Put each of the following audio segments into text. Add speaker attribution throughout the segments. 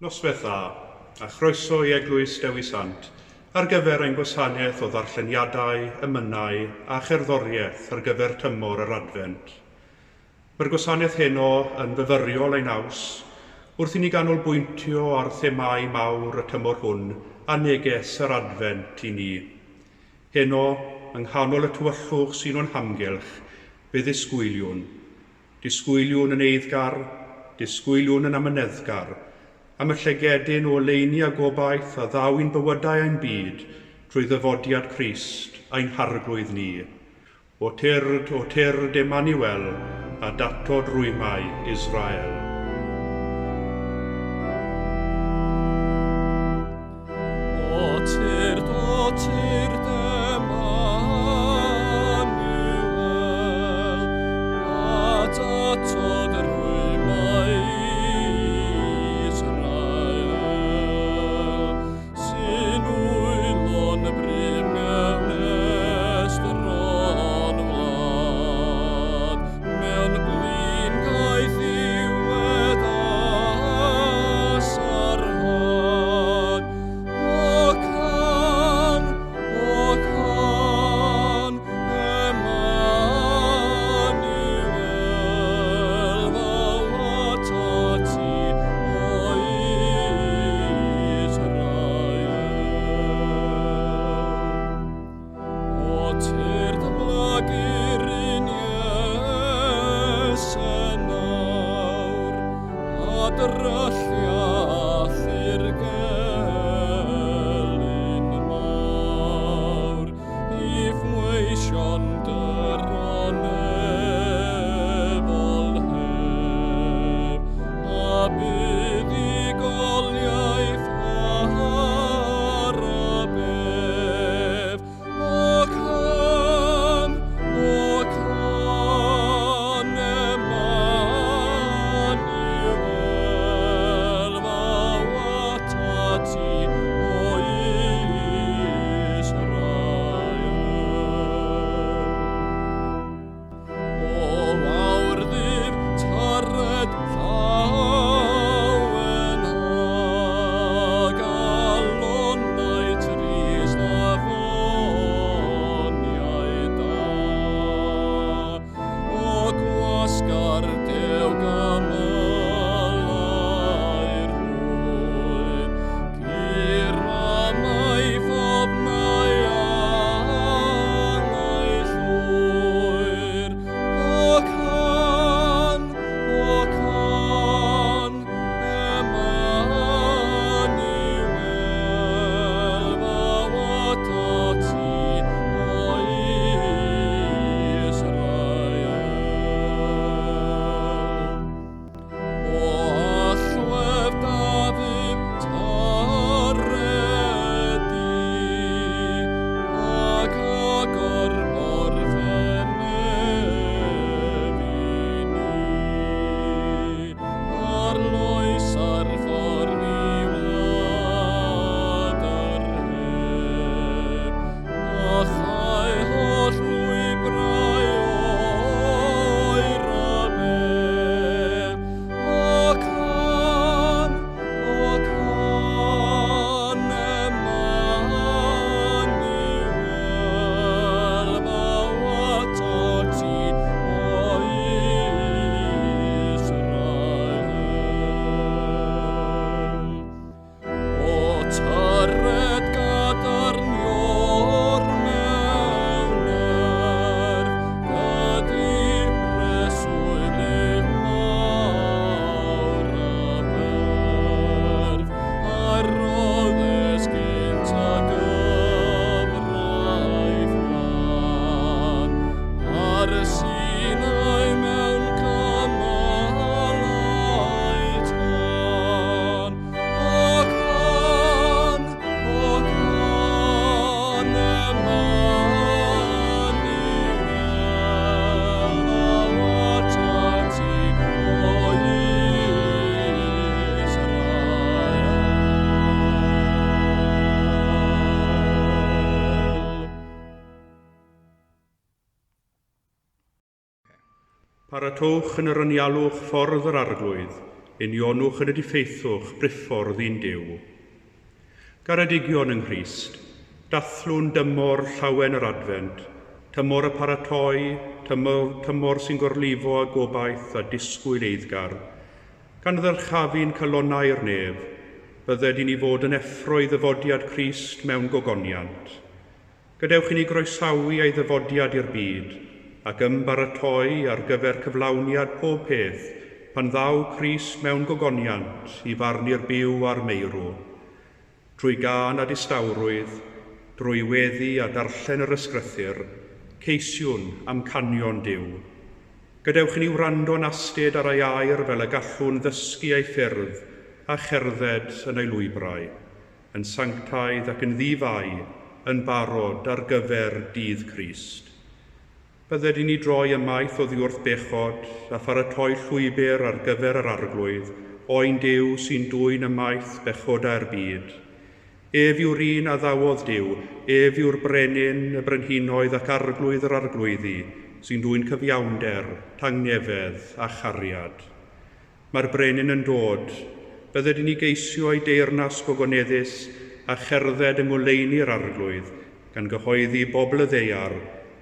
Speaker 1: Noswaith dda, a chroeso i Eglwys Dewi Sant ar gyfer ein gwasanaeth o ddarlleniadau, emynau a cherddoriaeth ar gyfer tymor yr Adfent. Mae'r gwasanaeth heno yn fyfyriol ein naws wrth i ni ganolbwyntio ar themau mawr y tymor hwn a neges yr Adfent i ni. Heno, yng nghanol y tywyllwch sy'n o'n hamgylch, fe ddisgwyliwn. Disgwyliwn yn eiddgar, disgwyliwn yn amyneddgar, am y llygedyn o oleuni a gobaith a ddawyn bywydau ein byd trwy ddyfodiad Crist a'n harglwydd ni. O tyrd Emmanuel a datod rwymau Israel.
Speaker 2: O tyrd Emmanuel a datod rwymau
Speaker 1: Paratwch yn yr anialwch ffordd yr arglwydd, unionwch yn y diffeithwch briffordd un Duw. Garedigion yng Nghrist, dathlwn dymor llawen yr Adfent, tymor y paratoi, tymor sy'n gorlifo a gobaith a disgwyl eiddgar. Gan ddyrchafu'n calonnau'r nef, bydded i ni fod yn effro i ddyfodiad Crist mewn gogoniant. Gadewch i ni groesawu ei ddyfodiad i'r byd, ac ymbaratoi ar gyfer cyflawniad pob peth pan ddaw Crist mewn gogoniant i farnu'r byw a'r meirw. Trwy gân a distawrwydd, drwy weddi a darllen yr ysgrythyr, ceisiwn am canion Duw. Gadewch i ni wrando'n astud ar ei air fel y gallwn ddysgu ei ffyrdd a cherdded yn ei lwybrau, yn sanctaidd ac yn ddifau, yn barod ar gyfer dydd Crist. Bydded i ni droi ymaith o ddiwrth bechod a pharatoi llwybr ar gyfer yr arglwydd, o'n Duw sy'n dwyn ymaith bechodau'r byd. Ef yw'r un a ddawodd Duw, ef yw'r brenin, y brenhinoedd ac arglwydd yr arglwyddi, sy'n dwyn cyfiawnder, tangnefedd a chariad. Mae'r brenin yn dod, bydded i ni geisio ei deyrnas gogoneddus a cherdded yng ngoleuni'r arglwydd, gan gyhoeddi bobl y ddeiar,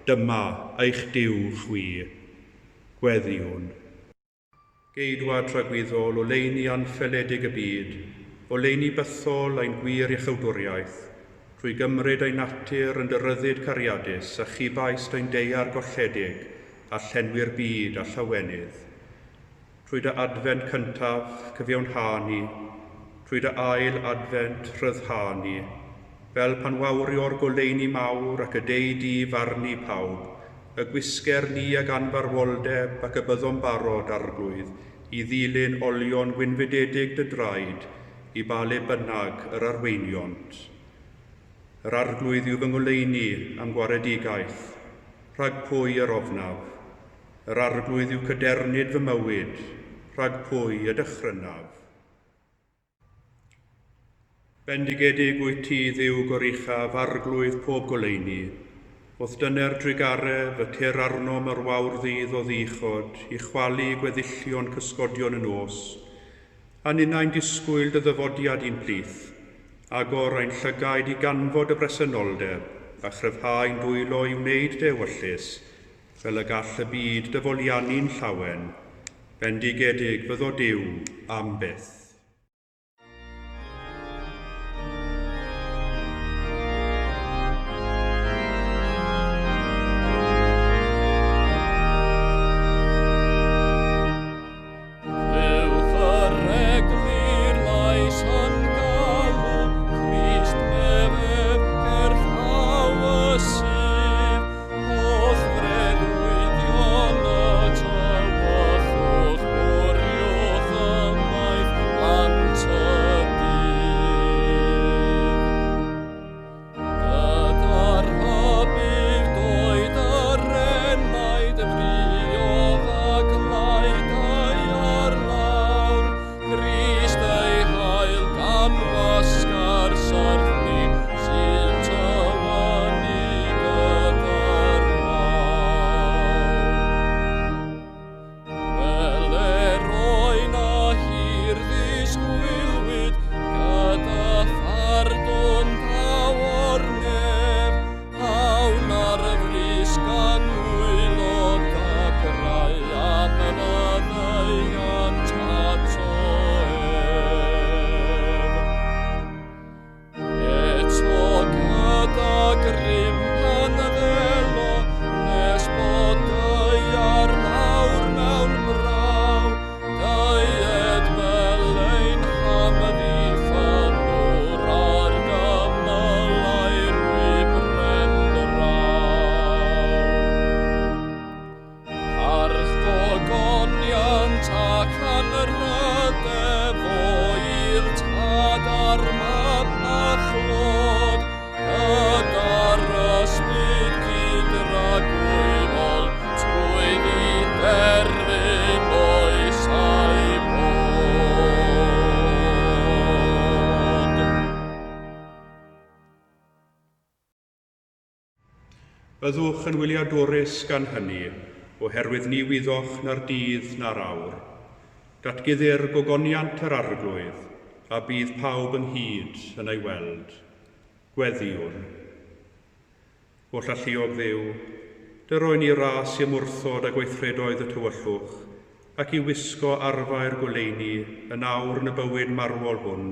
Speaker 1: dyma eich Duw chwi. Gweddiwn. Geidwad rhagwyddol o leini anffeledig y byd, o leini bythol ein gwir iechawdwriaeth, trwy gymryd ein natur yn dyryddid cariadus a chibaist ein deiar golledig a llenwi'r byd a llawenydd. Trwy dy adfent cyntaf cyfiawnhanu, trwy dy ail adfent rhyddhanu, fel pan wawrio'r goleuni mawr ac y dei di farnu pawb, y gwisger ni ag anfarwoldeb ac y byddom barod arglwydd, i ddilyn olion gwynfydedig dy draed, i balu bynnag yr arweiniont. Yr arglwydd yw fy ngoleuni am gwaredigaeth, rhag pwy yr ofnaf. Yr arglwydd yw cydernid fy mywyd, rhag pwy y Ddechrau'r. Bendigedig wyt ti, Dduw goruchaf, arglwydd pob goleuni, wrth dyner drigaref y tir arnom yr wawr ddydd o ddichod, i chwalu gweddillion cysgodion y nos, a ninnau'n disgwyl dy ddyfodiad i'n plith, agor ein llygaid i ganfod y bresenoldeb, a chryfhau'n dwylo i wneud dewyllus, fel y gall y byd dyfoliannu'n llawen, bendigedig fyddo Duw am byth. Byddwch yn wyliadorus gan hynny, oherwydd ni wyddwch na'r dydd na'r awr. Datguddir gogoniant yr arglwydd, a bydd pawb ynghyd yn ei weld. Gweddiwn. O llalluog Dduw, dy roi ni ras i ymwrthod a gweithredoedd y tywyllwch, ac i wisgo arfau'r goleuni yn awr yn y bywyd marwol hwn,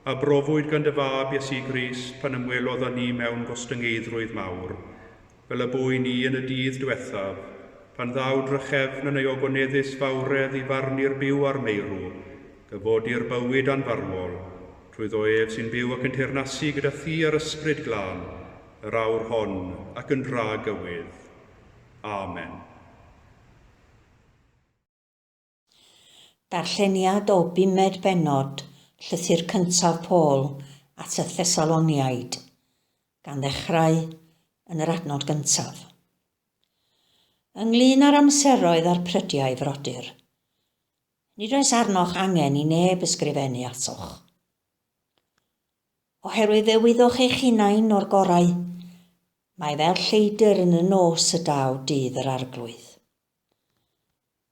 Speaker 1: a brofwyd gan dy fab Iesu Grist pan ymwelodd â ni mewn gostyngeidrwydd mawr, fel y bwy ni yn y dydd diwethaf, pan ddaw drychefn yn ei ogoneddus fawredd i farnu'r byw a'r meirw, gyfodi'r bywyd anfarwol, trwy ef sy'n byw ac yn teyrnasu gyda thi ar ysbryd glân, yr awr hon ac yn dra gywydd. Amen.
Speaker 3: Darlleniad o 5 bennod, llythyr cyntaf Paul at y Thessaloniaid, gan ddechrau yn yr adnod gyntaf. Ynglŷn â'r amseroedd a'r prydiau frodyr, nid oes arnoch angen i neb ysgrifennu atoch. Oherwydd fe wyddwch eich hunain o'r gorau, mae fel lleidr yn y nos y daw dydd yr arglwydd.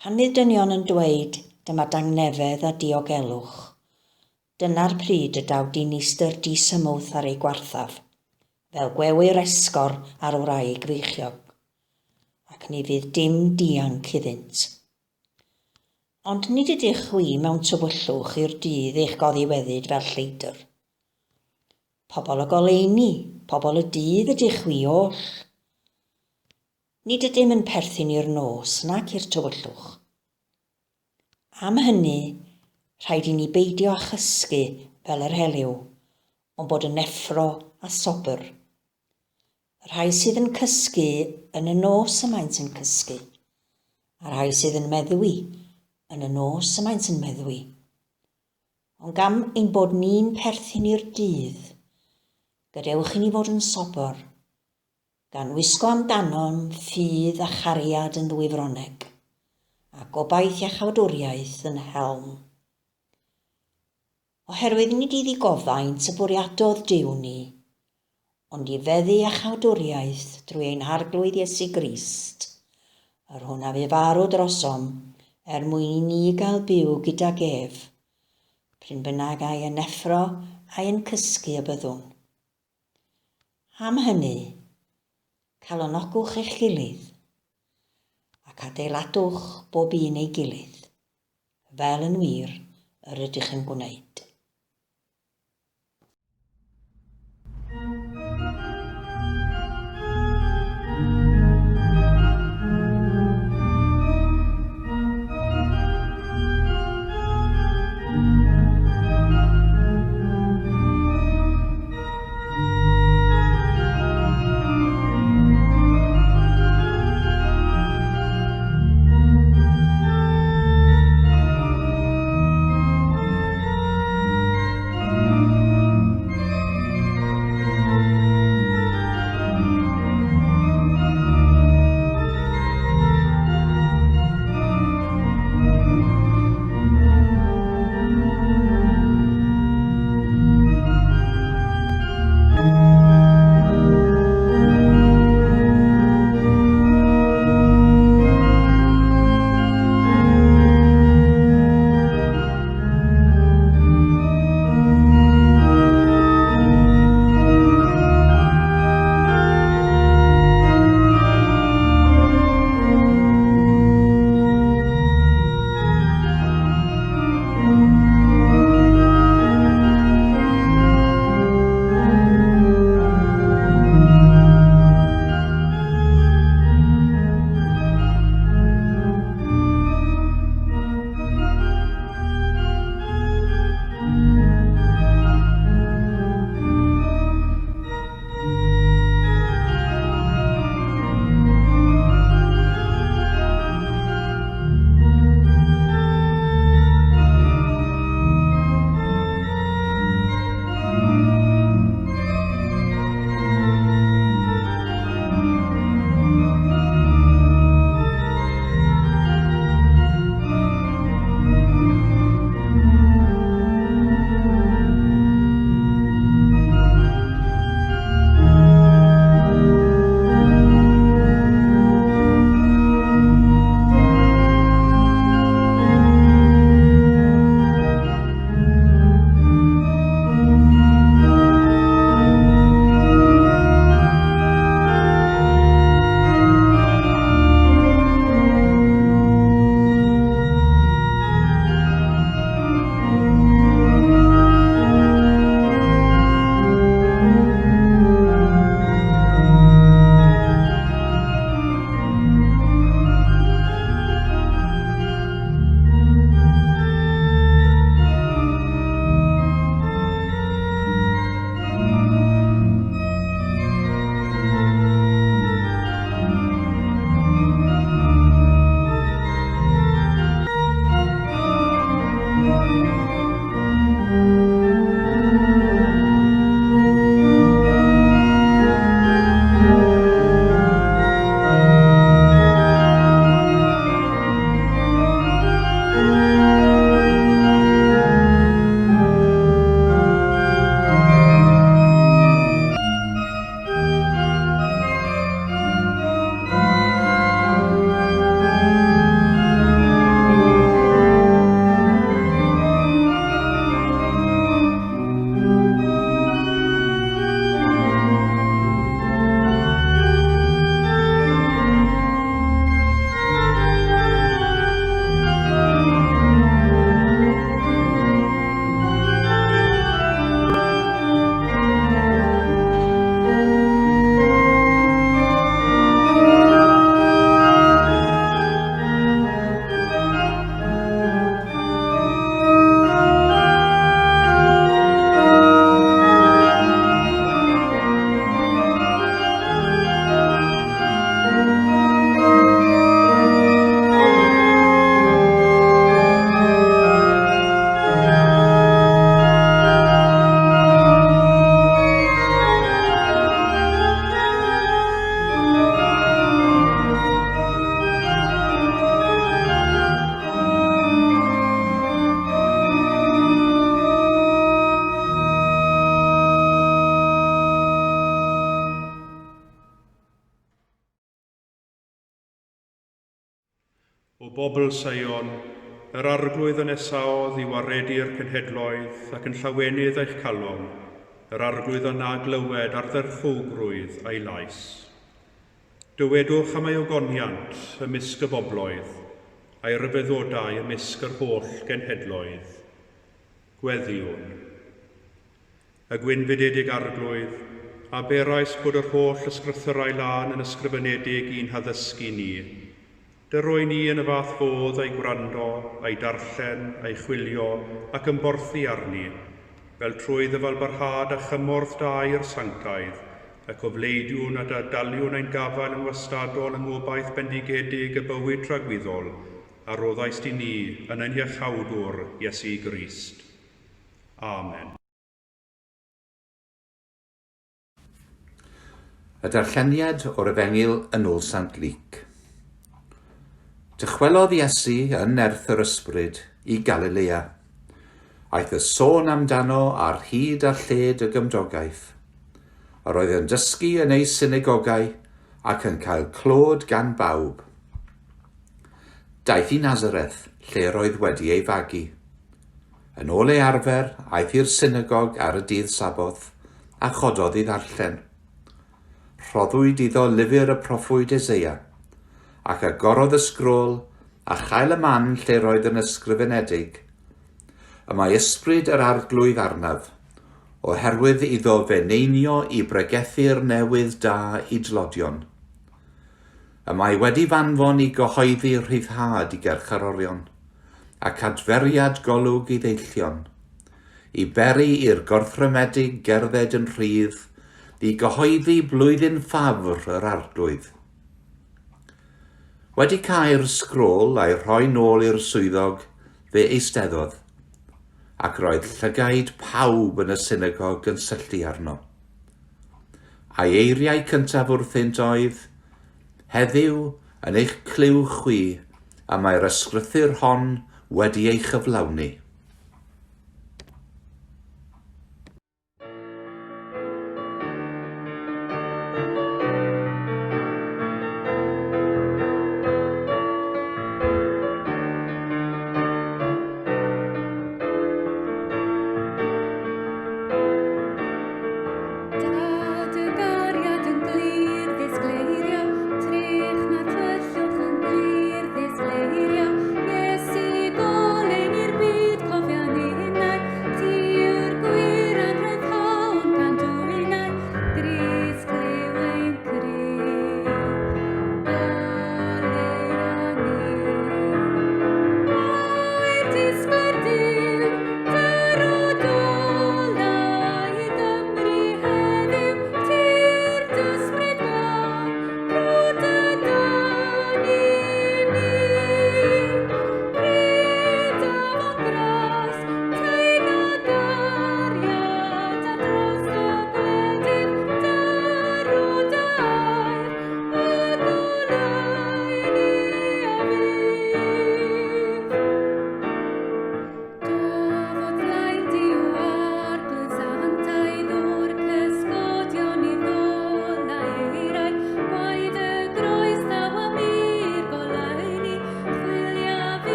Speaker 3: Pan fydd dynion yn dweud dyma dangnefedd a diogelwch, dyna'r pryd y daw dinistyr disymwth ar ei gwarthaf, fel gwewyr esgor ar wraig feichiog, ac ni fydd dim dianc iddynt. Ond nid ydych chwi mewn tywyllwch i'r dydd eich goddiweddyd fel lleidr. Pobol y goleuni, pobol y dydd ydych chwi oll. Nid ydym yn perthyn i'r nos nac i'r tywyllwch. Am hynny, rhaid i ni beidio â chysgu fel yr heliw, ond bod yn effro a sobr. Y rhai sydd yn cysgu yn y nos y maent yn cysgu, a rhai sydd yn meddwi yn y nos y maent yn meddwi. Ond gam ein bod ni'n perthyn i'r dydd, gadewch i ni fod yn sobr, gan wisgo amdanom ffydd a chariad yn ddwyfroneg, a gobaith a chawdwriaeth yn helm. Oherwydd nid i ddigofaint y bwriadodd Duw ni, ond i feddu a chawdwriaeth drwy ein harglwydd Iesu Grist, yr hwnna fe farw drosom er mwyn i ni gael byw gyda gef, pryn bynnag ai yn effro ai yn cysgu y byddwn. Am hynny, calonogwch eich gilydd, ac adeiladwch bob un ei gilydd, fel yn wir yr ydych yn gwneud.
Speaker 1: O bobl Sion, yr arglwydd yn esaodd i waredu'r cenhedloedd ac yn llawenydd eich calon, yr arglwydd yna glywed ar dderchwgrwydd a'i lais. Dywedwch am ei ogoniant ymysg y bobloedd, a'i ryfeddodau ymysg yr holl genhedloedd. Gweddiwn. Y gwynfydedig arglwydd, a berais bod yr holl ysgrythyrau lan yn ysgrifenedig i'n haddysgu ni. Rwy'n ni yn y fath fodd ei gwrando, ei darllen, ei chwilio ac ymborthu arni, fel trwy ddyfalbarhad a chymorth da i'r sanctaidd, ac o fleidiwn a daliwn ein gafael yn wastadol yng ngobaith bendigedig y bywyd tragwyddol, a roddais di ni yn ein iachawdwr Iesu Grist. Amen.
Speaker 4: Y darlleniad o'r Efengyl yn ôl Sant Luc. Dychwelodd Iesu yn nerth yr ysbryd i Galilea. Aeth y sôn amdano ar hyd a lled y gymdogaeth. Yr oedd yn dysgu yn ei synagogau ac yn cael clod gan bawb. Daeth i Nazareth, lle roedd wedi ei fagu. Yn ôl ei arfer, aeth i'r synagog ar y dydd Saboth a chododd i ddarllen. Rhoddwyd iddo lyfr y proffwyd Eseia, ac agorodd y sgrôl a chael y man lle roedd yn ysgrifenedig. Y mae ysbryd yr arglwydd arnaf, oherwydd iddo feneinio i bregethu'r newydd da i dlodion. Y mae wedi fanfon i gyhoeddi rhyddhad i gercharorion, ac adferiad golwg i ddeillion, i beri i'r gorthrymedig gerdded yn rhydd, i gyhoeddi blwyddyn ffafr yr arglwydd. Wedi cael sgrôl a'i rhoi nôl i'r swyddog, fe eisteddodd, ac roedd llygaid pawb yn y synagog yn syllu arno. A'i eiriau cyntaf wrthynt oedd, heddiw yn eich cliw chwi, a mae'r ysgrythyr hon wedi ei chyflawni.
Speaker 5: Iesu golyn i'r byd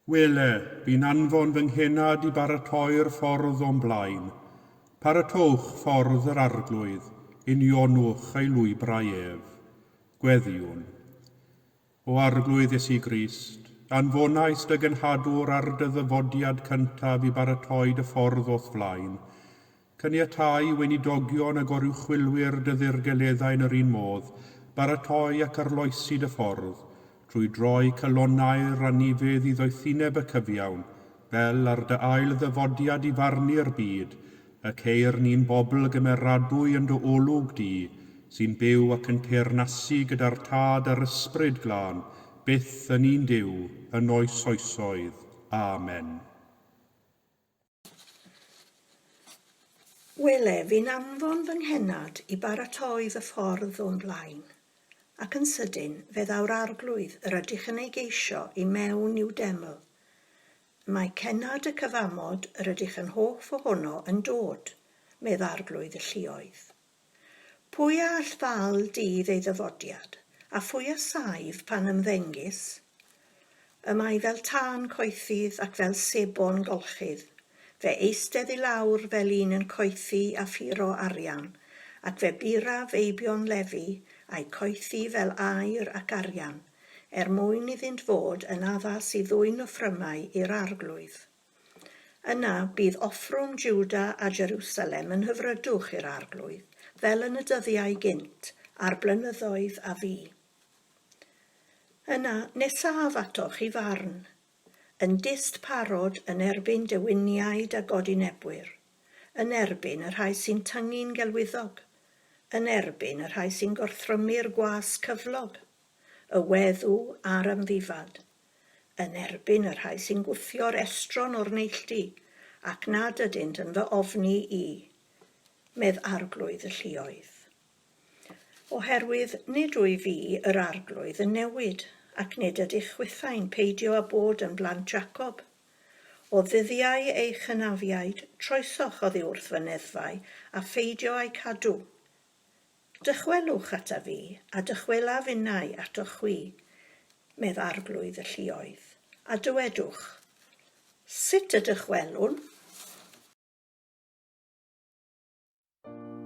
Speaker 1: Wele, bu'n anfon fy nghenad i baratoi'r ffordd o'n blaen. Paratowch ffordd yr arglwydd, unionwch ei lwybrau ef. Gweddiwn. O arglwydd Iesu Grist, anfonais dy gynhadwr ar dy ddyfodiad cyntaf i baratoi dy ffordd o'th flaen. Caniatáu weinidogion a goruchwylwyr dy ddirgeleddau yn yr un modd, baratoi ac arloesi dy ffordd, trwy droi cylonau'r anifedd i ddoethineb y cyfiawn, fel ar dy ail ddyfodiad i farnu'r byd, y ceir ni'n bobl gymeradwy yn dy olwg di, sy'n byw ac yn teyrnasu gyda'r tad a'r ysbryd glân, byth yn un Duw, yn oes oesoedd. Amen.
Speaker 5: Wele, fi'n anfon fy nghenad i baratoi y ffordd o'n blaen, ac yn sydyn fe ddaw'r arglwydd yr ydych yn ei geisio i mewn i'w deml. Mae cenad y cyfamod yr ydych yn hoff ohono yn dod, medd arglwydd y lluoedd. Pwy a all ddal dydd ei ddyfodiad, a phwy a saif pan ymddengys? Y mae fel tân coethydd ac fel sebon golchydd, fe eistedd i lawr fel un yn coethi a ffuro arian, ac fe bura feibion lefi a'i coethi fel aur ac arian, mwyn iddynt fod yn addas i ddwyn o ffrymau i'r arglwydd. Yna bydd offrwm Jwda a Jerusalem yn hyfrydwch i'r arglwydd, fel yn y dyddiau gynt, a'r blynyddoedd a fi. Yna nesaf atoch i farn, yn dist parod yn erbyn dywiniaid a godinebwyr, yn erbyn y rhai sy'n tyngu'n gelwyddog, yn erbyn y rhai sy'n gorthrymu'r gwas cyflog, y weddw a'r ymddifad, yn erbyn y rhai sy'n gwthio'r estron o'r neilltu, ac nad ydynt yn fy ofni i, medd arglwydd y lluoedd. Oherwydd nid wyf fi yr arglwydd yn newid, ac nid ydych chwythau'n peidio â bod yn blant Jacob. O ddyddiau ei chynafiaid, troesoch oddi wrth fy neddfau a pheidio a'i cadw. Dychwelwch ata fi a dychwelaf innau atoch chwi, medd arglwydd y lluoedd, a dywedwch, sut y dychwelwn?
Speaker 2: Oh,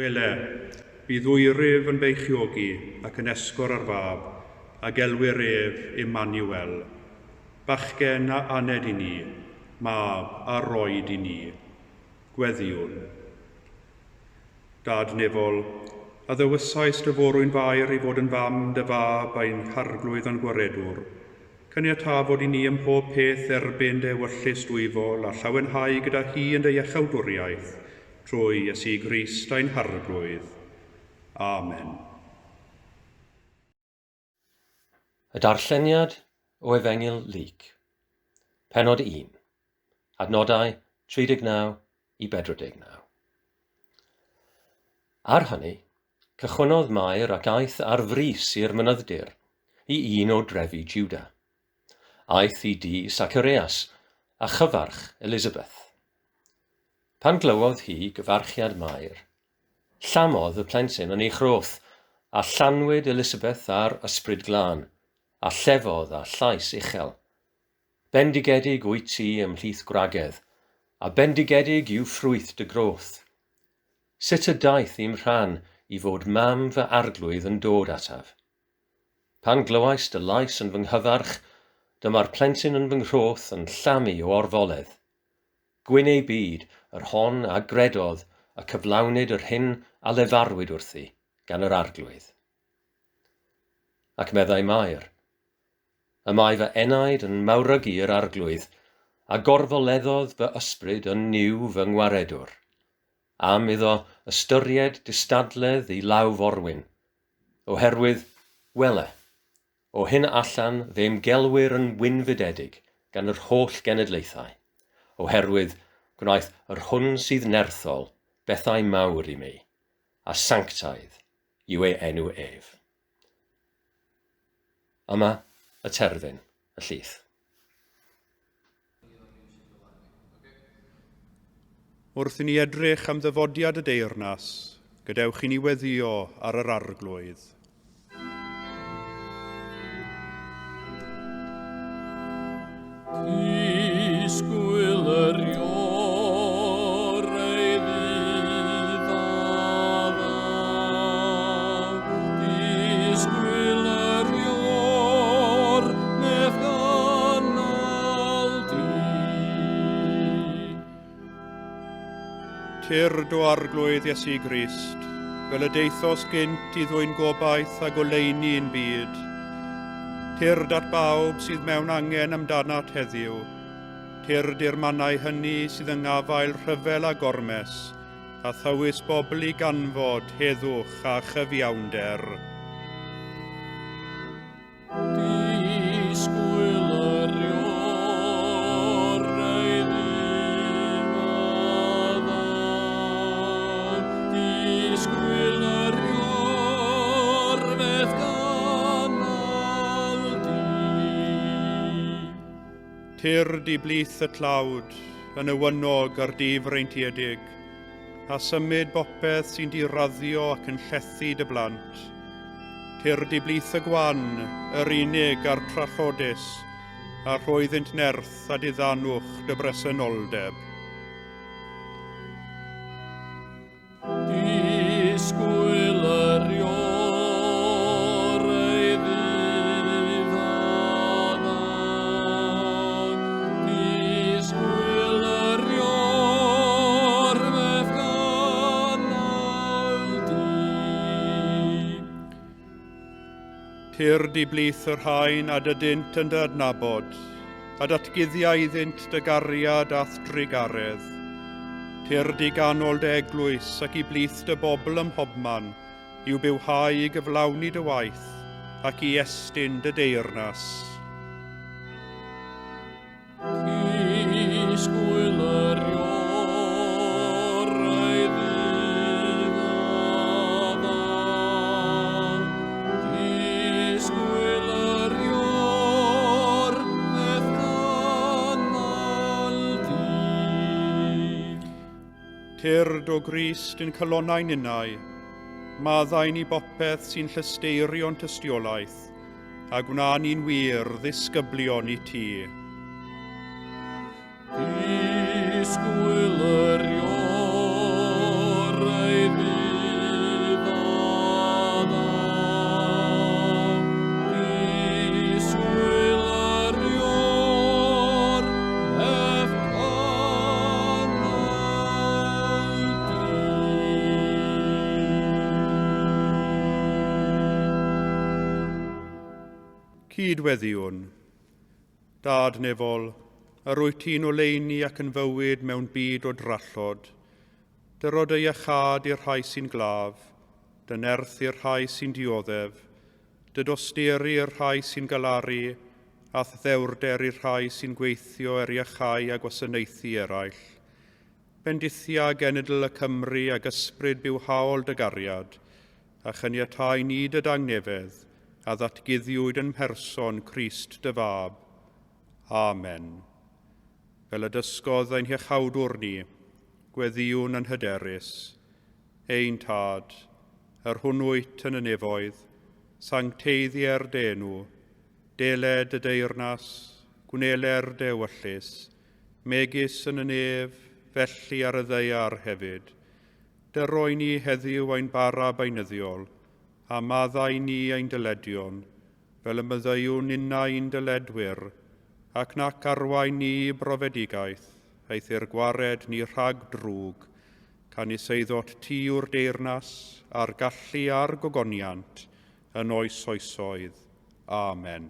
Speaker 1: Ele, bydd ddwyrif yn beichiogi ac yn esgor ar fab, a gelwyr ef Emmanuel. Bachgen a aned i ni, mab a roed i ni. Gweddiwn. Dad nefol, a ddywysais dy forwyn fair i fod yn fam dy fab a'n harglwydd yn gwaredwr, caniatafod i ni ym mhob peth erbyn dy wyllus dwyfol a llawenhau gyda hi yn dy iechawdwriaeth, trwy Iesu Grist a'n harglwydd. Amen.
Speaker 6: Y darlleniad o Efengil Luc, Pennod 1, adnodau 39 i 49. Ar hynny, cychwynnodd Mair ac aeth ar frys i'r mynydddir, i un o drefi Jiwda. Aeth i dŷ Sacareas a chyfarch Elisabeth. Pan glywodd hi gyfarchiad Mair, llamodd y plentyn yn ei chroth, a llanwyd Elisabeth ar ysbryd glân, a llefodd a llais uchel. Bendigedig wyt ti ymhlith gwragedd, a bendigedig yw ffrwyth dy groth. Sut y daeth i'm rhan i fod mam fy arglwydd yn dod ataf? Pan glywais dy lais yn fy nghyfarch, dyma'r plentyn yn fy nghroth yn llamu o orfoledd. Gwyn ei byd, yr hon a gredodd, a cyflawnid yr hyn a lefarwyd wrthi gan yr arglwydd. Ac meddai Mair, y mae fy enaid yn mawrygu'r arglwydd, a gorfoleddodd fy ysbryd yn niw fy ngwaredwr. Am iddo ystyried distadledd i law forwyn, oherwydd, wele, o hyn allan fe'm gelwyr yn wynfydedig gan yr holl genedlaethau, oherwydd gwnaeth yr hwn sydd nerthol bethau mawr i mi, a sanctaidd yw ei enw ef. Yma y terfyn, y llith.
Speaker 1: Wrth i ni edrych am ddyfodiad y deyrnas, gadewch i ni weddio ar yr arglwydd.
Speaker 2: Disgwyl yr io'r ei ddiddaw, disgwyl yr io'r meth ganal di.
Speaker 1: Tyrd o arglwydd Iesu Grist, fel y deithos gynt i ddwyn gobaith a goleini yn byd. Tyrd at bawb sydd mewn angen amdanat heddiw. Tyrd i'r mannau hynny sydd yng ngafael rhyfel a gormes, a thywys bobl i ganfod heddwch a chyfiawnder.
Speaker 2: Disgwyl yr io'r ei ddiddaw, disgwyl yr io'r meth ganal di.
Speaker 1: Tyrd i blith y tlawd, yn ywynog ar dif reintiedig, a symud bopeth sy'n diraddio ac yn llethu dy blant. Tyrd i blith y gwan, yr unig a'r trallodus, a rhoeddynt nerth a diddanwch dy bresenoldeb.
Speaker 2: Disgwyl yr io'r ei ddiddaw, disgwyl yr io'r meth ganal di.
Speaker 1: Tyrd i blith yr haen a dydynt yn dy adnabod, a datguddia iddynt dy gariad ath drigaredd. Tyrd i ganol dy eglwys ac i blith dy bobl ym mhobman, i'w bywhau i gyflawni dy waith ac i estyn dy deyrnas.
Speaker 2: Disgwyl yr io'r ei ddiddaw, disgwyl yr io'r meth ganal di.
Speaker 1: Tyrd o Grist yn colonnau'n unau, maddau ni bopeth sy'n llysteirion tystiolaeth, a gwna ni'n wir ddisgyblion i ti.
Speaker 2: Disgwyl yr io'r ei ddiddaw,
Speaker 1: Cydweddiwn. Dad nefol, yr wyt ti'n oleini ac yn fywyd mewn byd o drallod. Dyrod ei iachad i'r rhai sy'n glaf, dy nerth i'r rhai sy'n dioddef, dy dosteri i'r rhai sy'n galaru, a ddewrder i'r rhai sy'n gweithio iachau a gwasanaethu eraill. Bendithia genedl y Cymru ag ysbryd bywhaol dy gariad, a chyniatau ni dy dangnefedd, a ddatguddiwyd yn person Crist dy fab. Amen. Fel y dysgodd ein hiachawdwr ni, gweddiwn yn hyderus. Ein tad, yr hwnnwyt yn y nefoedd, sancteiddiau'r denw, deled y deyrnas, gwneler dewyllus, megis yn y nef, felly ar y ddeiar hefyd. Dyroi ni heddiw ein bara beinyddiol, a maddau ni ein dyledion, fel y myddaiwn unna ein dyledwyr, ac nac arwain ni brofedigaeth, eith i'r gwared ni rhag drwg, can i seiddot ti yw'r deyrnas, a'r gallu a'r gogoniant, yn oes oesoedd. Amen.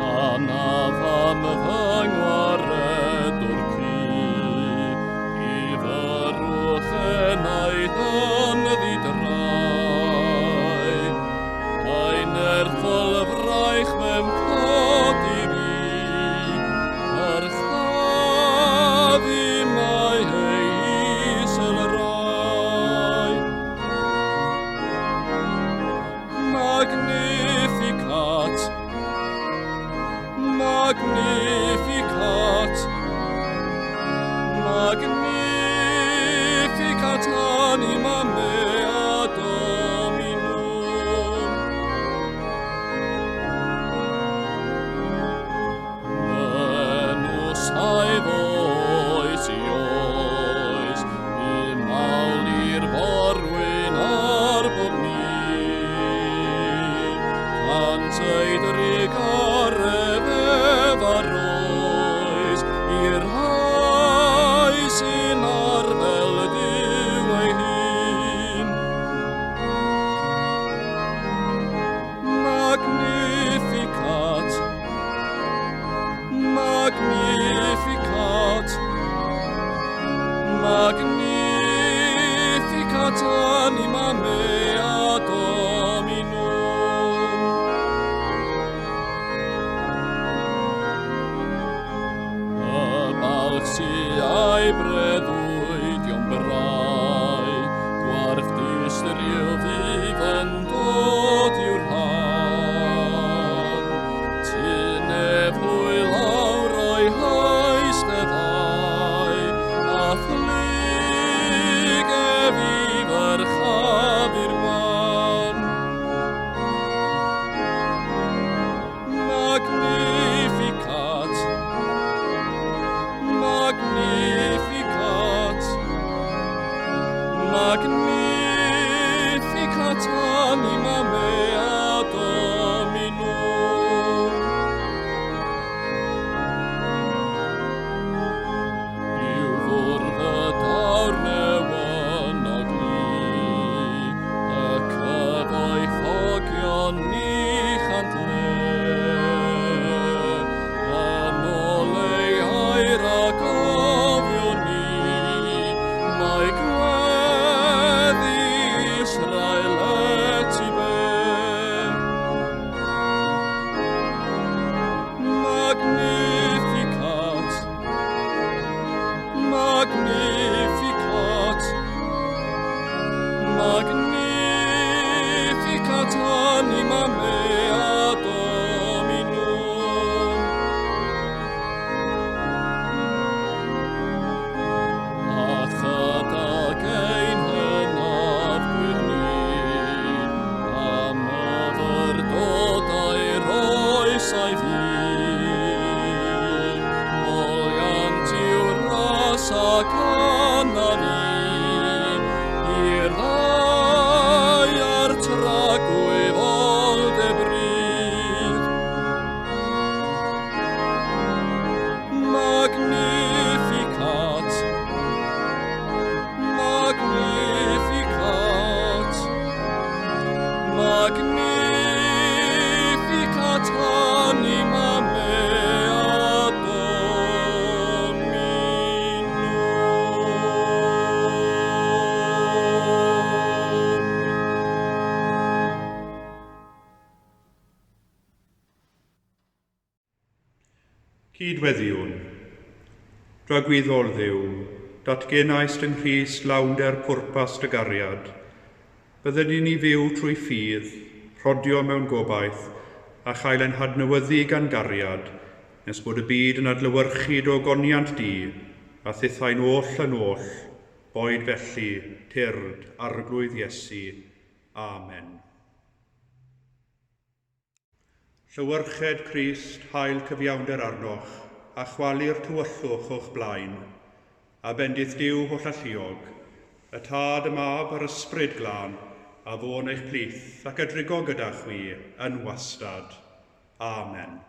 Speaker 2: Anafam fy ngwared o'r ci, I fyrwch yn aeth yn ddidrai. Ein erthol fraich mewn codi fi, yr chladdi mae ei sylrai. Magnificat, Magnificat, Magnificat anima mea Dominum. Venus hae vois I oes, I mawl i'r forwyn ar bob mil, cant ei drig ar oes, i'r rhai sy'n arfel Duw ei hun. Magnificat, Magnificat, Magnificat anima mea Dominum. Si ai breddwyd i'n brai, gwarf distrio fydd yn dod i'w rhan. Tynef hwy lawr o'i hais dy ddau, a phlyg fydd yr chafir wan. Magnificat, Magnificat, Magnificat anima mea Dominum. I'w fwrdd y dawr newyn o gli, y cyfoethogion ni chantle. Yn oleu air a gofio ni, mae gweddi Israel et I be. Magnificat, Magnificat, Magnificat anima mea Dominum. A chadag ein hynaf gwirni, am yfyrdodau roes ai fi. Moliant i'w ras ac anna fi, i'r rai ar tra
Speaker 1: Cydweddiwn. Rhagwyddol Dduw, datgenaist yng Nghrist lawnder pwrpas dy gariad. Bydden ni fyw trwy ffydd, rhodio mewn gobaith, a chael ein hadnewyddu gan gariad, nes bod y byd yn adlewyrchu o goniant di, a thithau'n oll yn oll, boed felly, tyrd, arglwydd Iesu. Amen. Llywyrched Crist, hael cyfiawnder arnoch, a chwalu'r tywyllwch o'ch blaen, a bendith Duw holl alluog, y tad y mab a'r ysbryd glân, a fôn eich plith ac adrigo gyda chwi yn wastad. Amen.